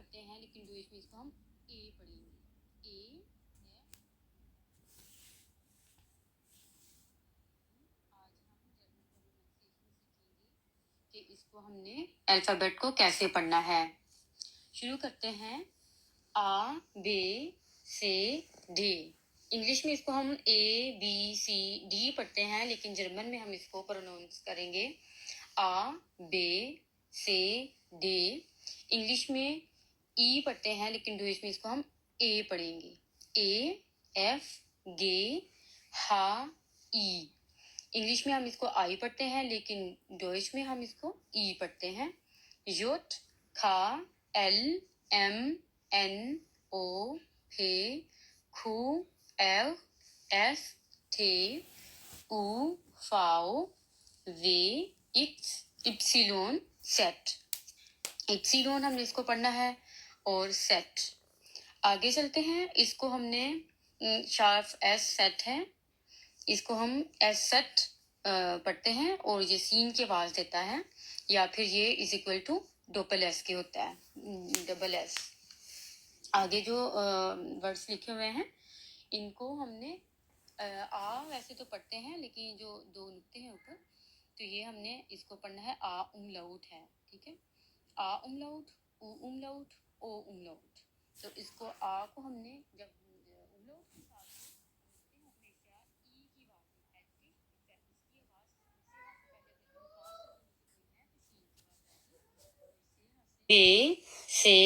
पढ़ते हैं लेकिन डोइश में इसको हम ए पढ़ेंगे। ए है। आज हम जर्मन प्रोनाउंसिएशन सीखेंगे कि इसको हमने अल्फ़ाबेट को कैसे पढ़ना है। शुरू करते हैं। आ बे से डी। इंग्लिश में इसको हम ए बी सी डी पढ़ते हैं लेकिन जर्मन में हम इसको प्रोनाउंस करेंगे आ बे से डे। इंग्लिश में ई पढ़ते हैं लेकिन डोइश में इसको हम ए पढ़ेंगे। ए एफ गे हा ई। इंग्लिश में हम इसको आई पढ़ते हैं लेकिन डोइश में हम इसको ई पढ़ते हैं। योट खा एल एम एन ओ फे खू एल एस थे उ फाओ वे इक्स इप्सिलोन सेट। इप्सिलोन हमने इसको पढ़ना है और सेट। आगे चलते हैं। इसको हमने शार्प एस सेट है, इसको हम एस सेट पढ़ते हैं और ये सीन की आवाज देता है या फिर ये is equal to double S के होता है, डबल एस। आगे जो वर्ड्स लिखे हुए हैं इनको हमने आ वैसे तो पढ़ते हैं लेकिन जो दो नुक्ते हैं ऊपर तो ये हमने इसको पढ़ना है आ उमलाउट है। ठीक है, आ उमलाउट, उ उमलाउट, ओ उमलाउट। तो इसको आ को हमने जब उमलाउट के साथ हमेशा ई की आवाज इसकी आवाज बे से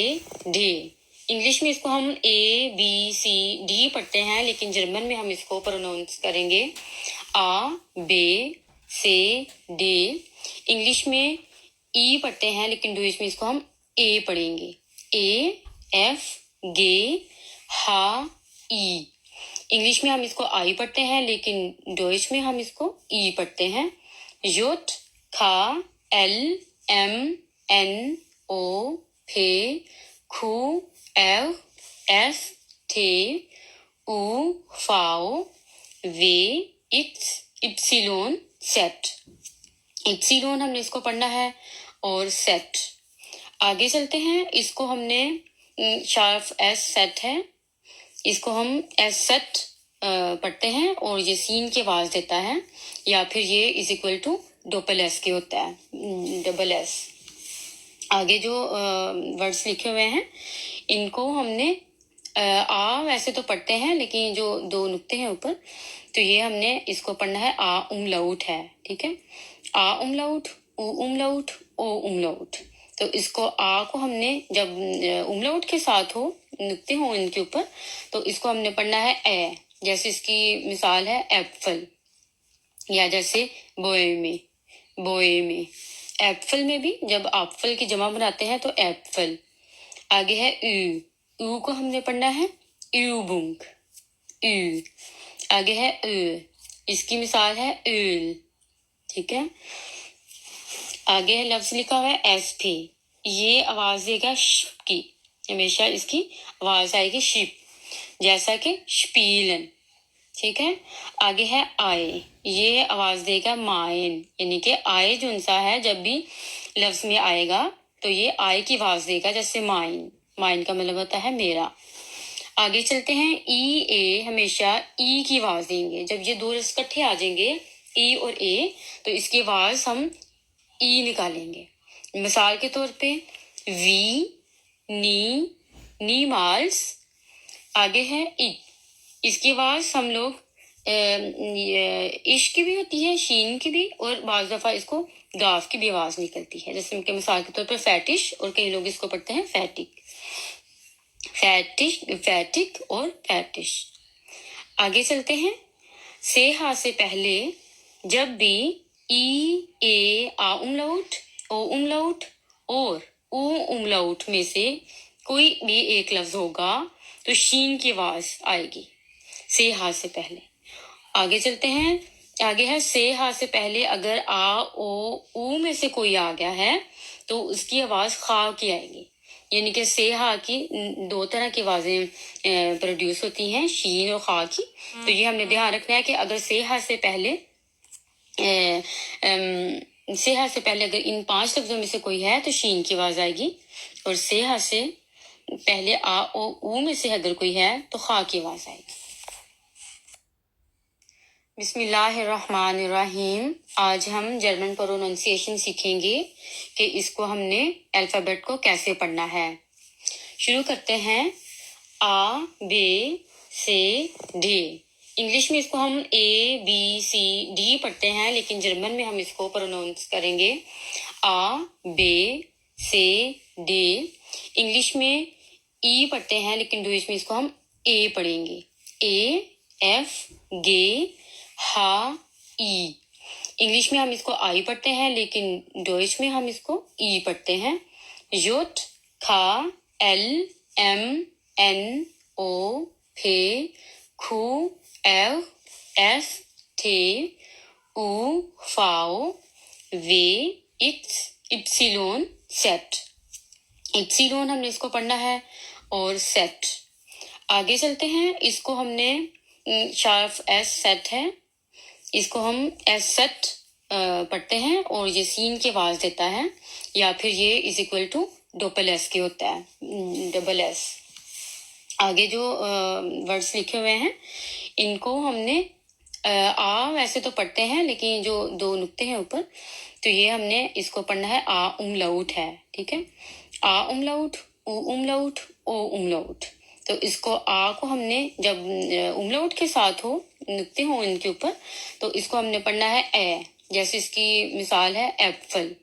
डी। इंग्लिश में इसको हम ए बी सी डी पढ़ते हैं लेकिन जर्मन में हम इसको प्रोनाउंस करेंगे आ बे से डे। इंग्लिश में ई पढ़ते हैं लेकिन डोइश में इसको हम ए पढ़ेंगे। ए एफ गे हा ई। इंग्लिश में हम इसको आई पढ़ते हैं लेकिन डोइश में हम इसको ई पढ़ते हैं। योट खा एल एम एन ओ फे खू एल एस थे उ फाओ वे इक्स इप्सिलोन सेट। इप्सिलोन हमने इसको पढ़ना है और सेट। आगे चलते हैं। इसको हमने शार्प एस सेट है, इसको हम एस सेट पढ़ते हैं और ये सीन की आवाज देता है या फिर ये is equal to double S के होता है, डबल एस। आगे जो वर्ड्स लिखे हुए हैं इनको हमने आ वैसे तो पढ़ते हैं लेकिन जो दो नुक्ते हैं ऊपर तो ये हमने इसको पढ़ना है आ उमलाउट है। ठीक है, आ उमलाउट, उ उमलाउट, ओ उमलाउट। तो इसको आ को हमने जब उमलाउट के साथ हो, नुक्ते हो इनके ऊपर, तो इसको हमने पढ़ना है ए। जैसे इसकी मिसाल है एप्पल, या जैसे बोए में, बोए में। एप्पल में भी जब एप्पल की जमा बनाते हैं तो एप्पल। आगे है ऊ, ऊ को हमने पढ़ना है यूबुंग, ऊ। आगे है उ, इसकी मिसाल है ऊल। ठीक है, आगे है लफ्ज लिखा हुआ है एस पे, ये आवाज देगा श की, हमेशा इसकी आवाज आएगी शिप, जैसा कि स्पीलन। ठीक है, आगे है आए, ये आवाज देगा माइन, यानी कि आए जो सा है जब भी लफ्ज में आएगा तो ये आए की आवाज देगा, जैसे माइन। माइन का मतलब होता है मेरा। आगे चलते हैं। ई ए हमेशा ई की आवाज देंगे, जब ये दो लफ्ज इकट्ठे आ जाएंगे ई और ए तो इसकी आवाज हम ई निकालेंगे। मिसाल के तौर पे वी, नी, नी माल्स। आगे है इ, इसकी आवाज हम लोग इश की भी होती है, शीन की भी, और बाज दफा इसको गाफ की भी आवाज निकलती है। जैसे उनके मिसाल के तौर पर फैटिश, और कई लोग इसको पढ़ते हैं फैटिक, फैटिश, फैटिक और फैटिश। आगे चलते हैं। से हा से पहले जब भी ई ए आ उमलाउट, ओ उमलाउट और उ उमलाउट में से कोई भी एक लफ्ज होगा तो शीन की आवाज आएगी से हा से पहले। आगे चलते हैं। आगे है से हा से पहले अगर आ ओ ऊ में से कोई आ गया है तो उसकी आवाज खा की आएगी, यानी कि से हा की दो तरह की आवाजें प्रोड्यूस होती हैं, शीन और खा की। तो ये हमने ध्यान रखना है कि अगर से हा से पहले से हा से पहले अगर इन 5 लफ्जों में से कोई है तो शीन की आवाज आएगी, और से हा से पहले आ और ऊ में से अगर कोई है तो खा की आवाज आएगी। बिस्मिल्लाहिर्रहमानिर्रहीम। आज हम जर्मन प्रोनाउंसिएशन सीखेंगे कि इसको हमने अल्फ़ाबेट को कैसे पढ़ना है। शुरू करते हैं। आ बे से डी। इंग्लिश में इसको हम ए बी सी डी पढ़ते हैं, लेकिन जर्मन में हम इसको प्रोनाउंस करेंगे आ बे से डी। इंग्लिश में ई पढ़ते हैं, लेकिन डोइच में इसको हम ए पढ़ेंगे। ए एफ गे हा ई। इंग्लिश में हम इसको आई पढ़ते हैं, लेकिन डोइच में हम इसको ई पढ़ते हैं। योट खा एल एम एन ओ फे खू एल एस टे उ फाओ वे इक्स इप्सिलोन सेट। इप्सिलोन हमने इसको पढ़ना है और सेट। आगे चलते हैं। इसको हमने शार्फ एस सेट है, इसको हम एस सेट पढ़ते हैं और ये सीन की आवाज देता है, या फिर ये is equal to double S के होता है, डबल एस। आगे जो वर्ड्स लिखे हुए हैं इनको हमने आ वैसे तो पढ़ते हैं, लेकिन जो दो नुक्ते हैं ऊपर, तो ये हमने इसको पढ़ना है आ उमलाउट है। ठीक है, आ उमलाउट, उ उमलाउट, ओ उमलाउट। तो इसको आ को हमने जब उमलाउट के साथ हो, नुक्ते हो इनके ऊपर, तो इसको हमने पढ़ना है ए। जैसे इसकी मिसाल है एप्पल,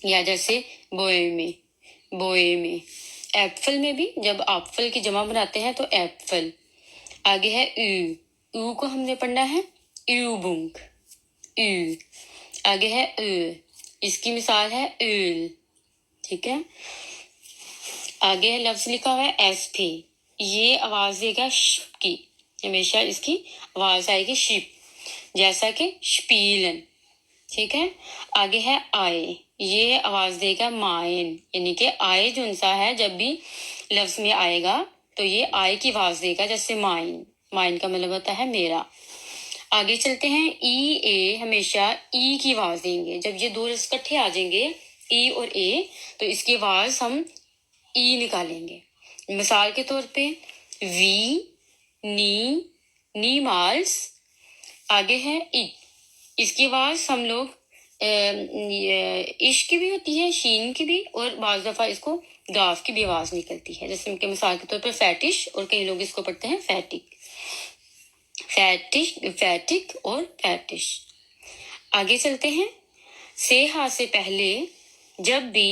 या जैसे बोए में एप्पल में भी जब एप्पल की जमा बनाते हैं तो एप्पल। आगे है ऊ को हमने पढ़ना है यूबुंग, ऊ। आगे है इसकी मिसाल है ऊल। ठीक है, आगे है लफ्ज लिखा हुआ है एस पे। ये आवाज देगा शिप की, हमेशा इसकी आवाज आएगी शिप, जैसा कि स्पीलन। ठीक है, आगे है आए, ये आवाज देगा मायन, यानी कि आए जो सा है जब भी लफ्ज में आएगा तो ये आए की आवाज देगा, जैसे माइन। माइन का मतलब होता है मेरा। आगे चलते हैं। ई ए हमेशा ई की आवाज देंगे। जब ये दो लफ्ज इकट्ठे आ जाएंगे ई और ए, तो इसकी आवाज हम ई निकालेंगे। मिसाल के तौर पे वी नी माल्स। आगे है इट, इसकी आवाज हम लोग इश की भी होती है, शीन की भी, और बाज दफा इसको गाफ की भी आवाज निकलती है। जैसे उनके मिसाल के तौर पर फैटिश, और कई लोग इसको पढ़ते हैं फैटिक, फैटिक और फैटिश। आगे चलते हैं। से हा से पहले जब भी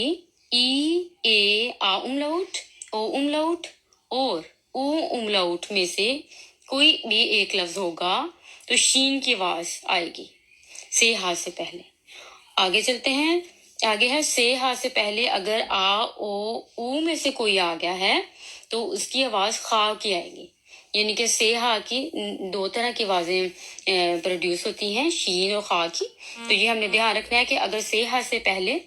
ई ए आ उमलाउट, ओ उमलाउट और ऊ उमलाउट में से कोई भी एक लफ्ज होगा तो शीन की आवाज आएगी से हा से पहले। आगे चलते हैं। आगे है से हा से पहले अगर आ ओ ऊ में से कोई आ गया है तो उसकी आवाज खा की आएगी, यानी कि से हा की दो तरह की आवाजें प्रोड्यूस होती हैं, शीन और खा की। तो ये हमने ध्यान रखना है कि अगर से हा से पहले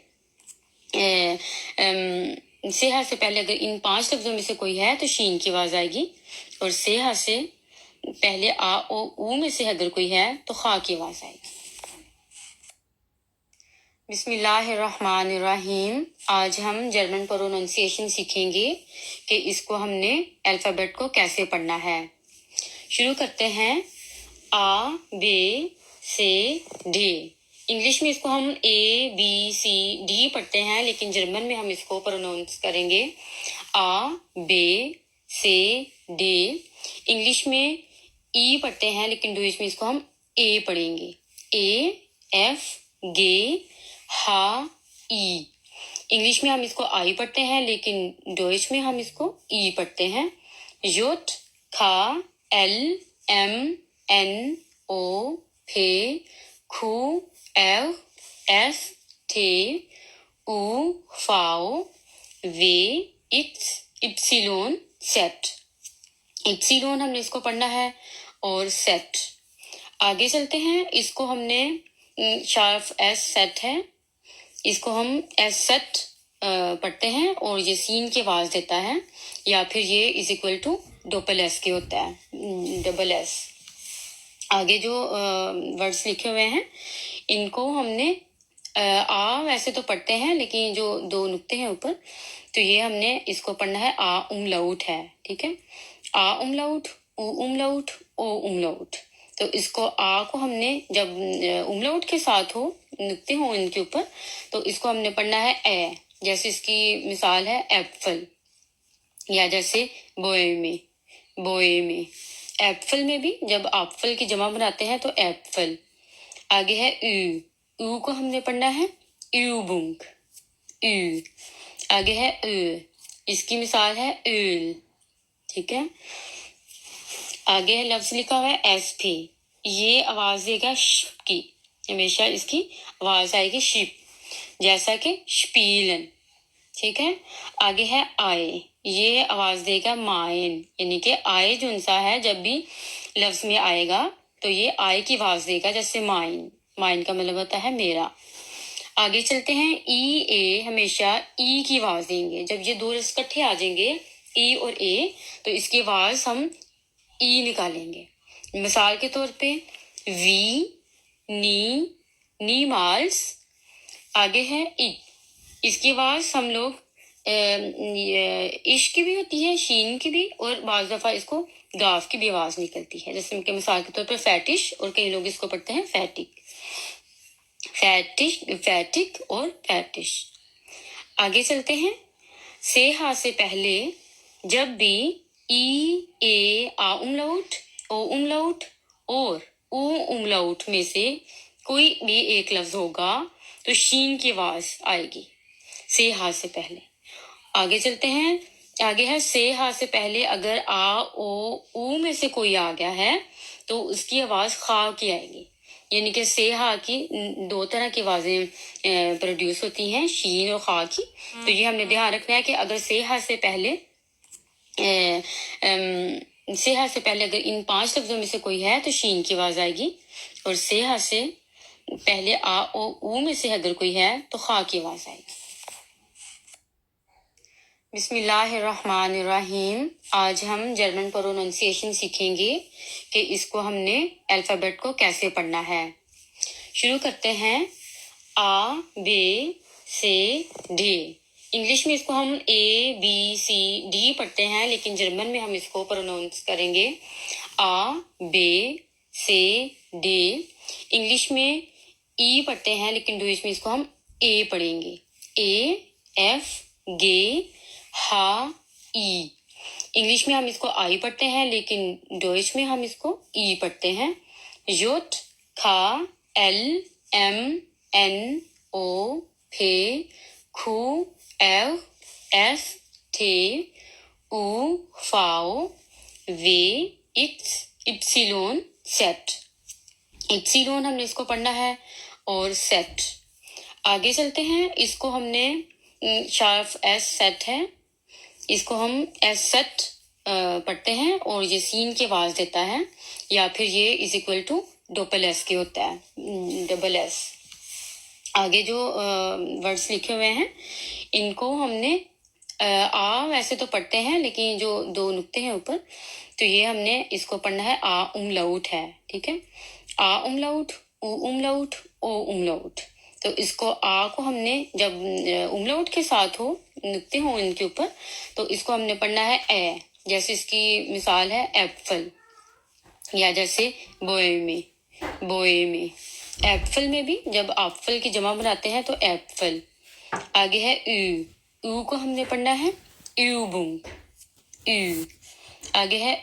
अगर इन 5 लफ्जों में से कोई है तो शीन की आवाज आएगी, और से हा से पहले आ ओ ऊ में से अगर कोई है तो खा की आवाज आएगी। बिस्मिल्लाहिर्रहमानिर्रहीम। आज हम जर्मन प्रोनाउंसिएशन सीखेंगे कि इसको हमने अल्फ़ाबेट को कैसे पढ़ना है। शुरू करते हैं। आ बे से डी। इंग्लिश में इसको हम ए बी सी डी पढ़ते हैं, लेकिन जर्मन में हम इसको प्रोनाउंस करेंगे आ बे से डी। इंग्लिश में ई पढ़ते हैं, लेकिन डोइच में इसको हम ए पढ़ेंगे। ए एफ गे हा ई। इंग्लिश में हम इसको आई पढ़ते हैं, लेकिन डोइच में हम इसको ई पढ़ते हैं। योट खा एल एम एन ओ फे खू एल एस टे उ फाओ वे इक्स इप्सिलोन सेट। इप्सिलोन हमने इसको पढ़ना है और सेट। आगे चलते हैं। इसको हमने शार्फ एस सेट है, इसको हम एस सेट पढ़ते हैं और ये सीन की आवाज देता है, या फिर ये is equal to double S के होता है, डबल एस। आगे जो वर्ड्स लिखे हुए हैं इनको हमने आ वैसे तो पढ़ते हैं, लेकिन जो दो नुक्ते हैं ऊपर, तो ये हमने इसको पढ़ना है आ उमलाउट है, ठीक है। आ उमलाउट, उ उमलाउट, ओ उमलाउट। तो इसको आ को हमने जब उमलाउट के साथ हो, नुक्ते हो इनके ऊपर, तो इसको हमने पढ़ना है ए। जैसे इसकी मिसाल है एप्पल, या जैसे बोए में, बोए में। एप्पल में भी जब एप्पल की जमा बनाते हैं तो एप्पल। आगे है ऊ को हमने पढ़ना है यूबुंग, ऊ। आगे है इसकी मिसाल है ऊल, ठीक है। आगे है लफ्ज लिखा हुआ है एस पे, ये आवाज देगा शिप की, हमेशा इसकी आवाज आएगी शिप, जैसा कि स्पीलन, ठीक है। आगे है आए, ये आवाज देगा माइन, यानी कि आए जो सा है जब भी लफ्ज में आएगा तो ये आए की आवाज देगा, जैसे माइन। माइन का मतलब होता है मेरा। आगे चलते हैं, ई ए हमेशा ई की आवाज देंगे। जब ये दो लफ्ज इकट्ठे आ जाएंगे, ई और ए, तो इसकी आवाज हम ई निकालेंगे। मिसाल के तौर पे वी, नी माल्स। आगे है इ, इसकी आवाज हम लोग इश की भी होती है, शीन की भी, और बाज दफा इसको गाफ की भी आवाज निकलती है। जैसे उनके मिसाल के तौर पर फैटिश, और कई लोग इसको पढ़ते हैं फैटिक, फैटिश, फैटिक और फैटिश। आगे चलते हैं, से हा से पहले जब भी ई ए आ उमलाउट, ओ उमलाउट और ऊ उमलाउट में से कोई भी एक लफ्ज होगा तो शीन की आवाज आएगी से हा से पहले। आगे चलते हैं, आगे है से हा से पहले अगर आ ओ ऊ में से कोई आ गया है तो उसकी आवाज खा की आएगी। यानी कि से हा की दो तरह की आवाजें प्रोड्यूस होती हैं, शीन और खा की। तो ये हमने ध्यान रखना है कि अगर से हा से पहले सेहा से पहले अगर इन 5 लफ्जों में से कोई है तो शीन की आवाज आएगी, और सेहा से पहले आ ओ ऊ में से अगर कोई है तो खा की आवाज आएगी। बिस्मिल्लाहिर्रहमानिर्रहीम। आज हम जर्मन प्रोनाउंसिएशन सीखेंगे कि इसको हमने अल्फाबेट को कैसे पढ़ना है। शुरू करते हैं, आ बे से डी। इंग्लिश में इसको हम ए बी सी डी पढ़ते हैं, लेकिन जर्मन में हम इसको प्रोनाउंस करेंगे आ बे से डी। इंग्लिश में ई पढ़ते हैं, लेकिन डोइच में इसको हम ए पढ़ेंगे, ए एफ गे हा ई। इंग्लिश में हम इसको आई पढ़ते हैं, लेकिन डोइच में हम इसको ई पढ़ते हैं। योट खा एल एम एन ओ फे खू एफ एस टे उ फाओ वे इट्स इप्सिलोन सेट। इप्सिलोन हमने इसको पढ़ना है, और सेट। आगे चलते हैं, इसको हमने शार्फ एस सेट है, इसको हम एस सेट पढ़ते हैं, और ये सीन की आवाज देता है, या फिर ये is equal to double S के होता है, डबल एस। आगे जो वर्ड्स लिखे हुए हैं इनको हमने आ वैसे तो पढ़ते हैं, लेकिन जो दो नुक्ते हैं ऊपर, तो ये हमने इसको पढ़ना है आ उमलाउट है, ठीक है। आ उमलाउट, उ उमलाउट, ओ उमलाउट। तो इसको आ को हमने जब उमलाउट के साथ हो, नुक्ते हो इनके ऊपर, तो इसको हमने पढ़ना है ए। जैसे इसकी मिसाल है एप्पल, या जैसे बोए में, बोए में। एप्पल में भी जब एप्पल की जमा बनाते हैं तो एप्पल। आगे है ऊ को हमने पढ़ना है यूबुंग, ऊ। आगे है